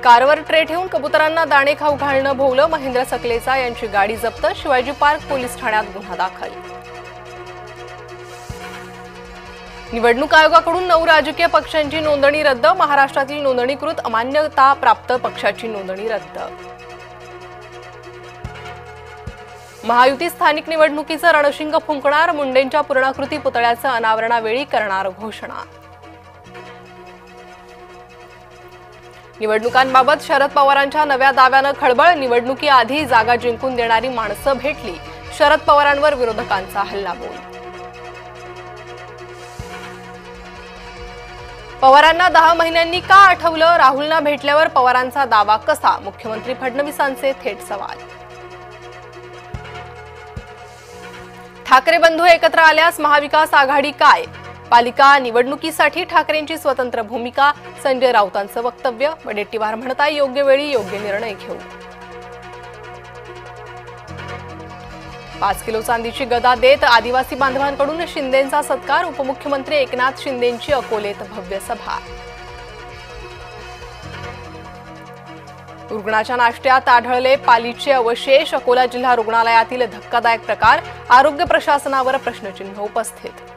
कारवर ट्रे ठेवून कबुतरांना दाणे खाऊ घालणं भोवलं महेंद्र सकलेचा यांची गाडी जप्त। शिवाजी पार्क पोलीस ठाण्यात गुन्हा दाखल। निवडणूक आयोगाकडून 9 राजकीय पक्षांची नोंदणी रद्द। महाराष्ट्रातील नोंदणीकृत अमान्यता प्राप्त पक्षाची नोंदणी रद्द। महायुती स्थानिक निवडणुकीचं रणशिंग फुंकणार। मुंडेंच्या पूर्णाकृती पुतळ्याचं अनावरणावेळी करणार घोषणा। निवडणुकांबाबत शरद पवारांच्या नव्या दाव्यानं खळबळ। निवडणुकीआधी जागा जिंकून देणारी माणसं भेटली। शरद पवारांवर विरोधकांचा हल्लाबोल। पवारांना 10 महिन्यांनी का आठवलं? राहुलना भेटल्यावर पवारांचा दावा कसा? मुख्यमंत्री फडणवीसांचे थेट सवाल। ठाकरे बंधू एकत्र आल्यास महाविकास आघाडी काय? पालिका निवडणुकीसाठी ठाकरेंची स्वतंत्र भूमिका। संजय राऊतांचं वक्तव्य। वडेट्टीवार म्हणतात योग्य वेळी योग्य निर्णय घेऊ। 5 किलो चांदीची गदा देत आदिवासी बांधवांकडून शिंदेंचा सत्कार। उपमुख्यमंत्री एकनाथ शिंदेंची अकोलेत भव्य सभा। रुग्णाच्या नाश्त्यात आढळले पालीचे अवशेष। अकोला जिल्हा रुग्णालयातील धक्कादायक प्रकार। आरोग्य प्रशासनावर प्रश्नचिन्ह उपस्थित।